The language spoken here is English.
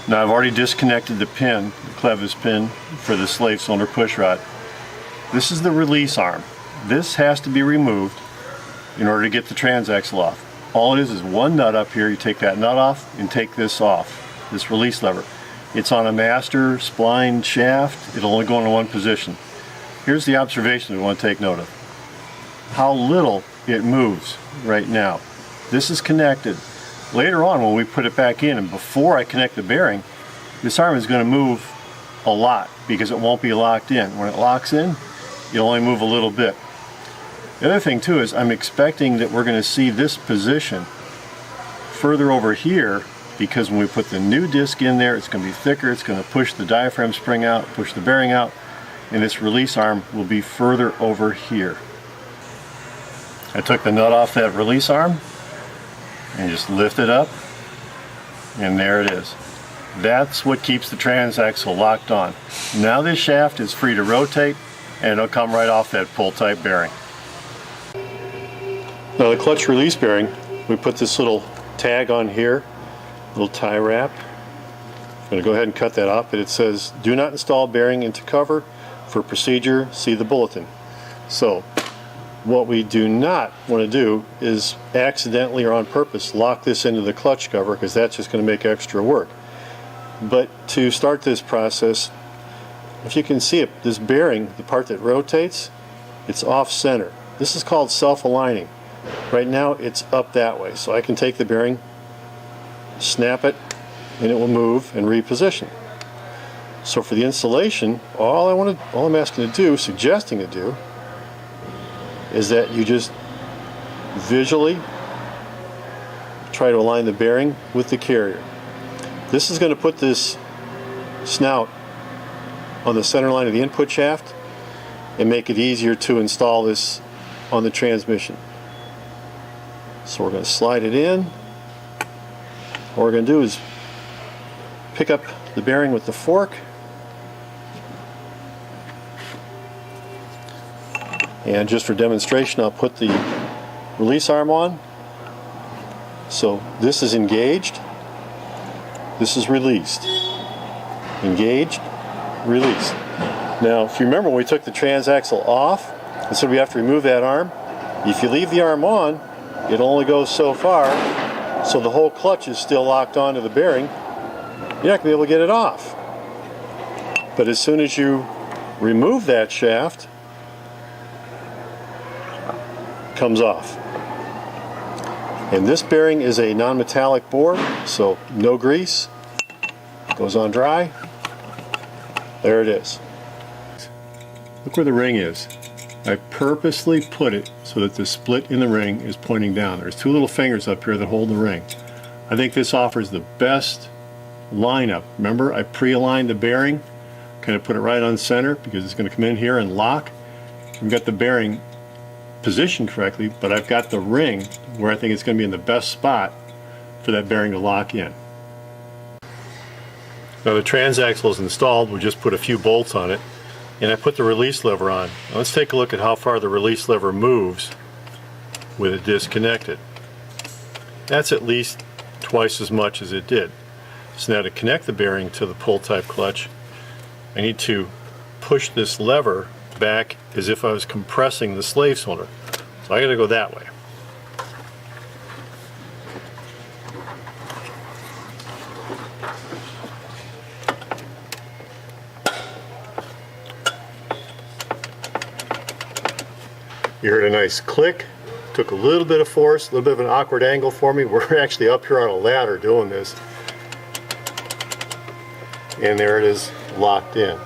Now I've already disconnected the pin, the clevis pin for the slave cylinder push rod. This is the release arm. This has to be removed in order to get the transaxle off. All it is one nut up here. You take that nut off and take this off, this release lever. It's on a master spline shaft. It'll only go in one position. Here's the observation we want to take note of. How little it moves right now. This is connected. Later on when we put it back in and before I connect the bearing, this arm is going to move a lot because it won't be locked in. When it locks in, you'll only move a little bit. The other thing too is I'm expecting that we're going to see this position further over here because when we put the new disc in there, it's going to be thicker, it's going to push the diaphragm spring out, push the bearing out, and this release arm will be further over here. I took the nut off that release arm and just lift it up, and there it is. That's what keeps the transaxle locked on. Now this shaft is free to rotate and it'll come right off that pull type bearing. Now the clutch release bearing, we put this little tag on here, little tie wrap. I'm going to go ahead and cut that off, but it says do not install bearing into cover. For procedure, see the bulletin. So what we do not want to do is accidentally or on purpose lock this into the clutch cover, because that's just going to make extra work. But to start this process, if you can see it, this bearing, the part that rotates, it's off center. This is called self-aligning. Right now it's up that way, so I can take the bearing, snap it, and it will move and reposition. So for the installation, all I'm asking to do, suggesting to do, is that you just visually try to align the bearing with the carrier. This is going to put this snout on the center line of the input shaft and make it easier to install this on the transmission. So we're going to slide it in. What we're going to do is pick up the bearing with the fork and just for demonstration I'll put the release arm on. So this is engaged, this is released. Engaged, released. Now if you remember when we took the transaxle off and so we have to remove that arm, if you leave the arm on it only goes so far, so the whole clutch is still locked onto the bearing. You're not going to be able to get it off. But as soon as you remove that shaft, it comes off. And this bearing is a non-metallic bore, so no grease. Goes on dry. There it is. Look where the ring is. I purposely put it so that the split in the ring is pointing down. There's two little fingers up here that hold the ring. I think this offers the best lineup. Remember, I pre-aligned the bearing, kind of put it right on center because it's going to come in here and lock. I've got the bearing positioned correctly, but I've got the ring where I think it's going to be in the best spot for that bearing to lock in. Now the transaxle is installed. We just put a few bolts on it, and I put the release lever on. Now let's take a look at how far the release lever moves with it disconnected. That's at least twice as much as it did. So now to connect the bearing to the pull type clutch, I need to push this lever back as if I was compressing the slave cylinder. So I got to go that way. You heard a nice click. Took a little bit of force, a little bit of an awkward angle for me. We're actually up here on a ladder doing this. And there it is, locked in.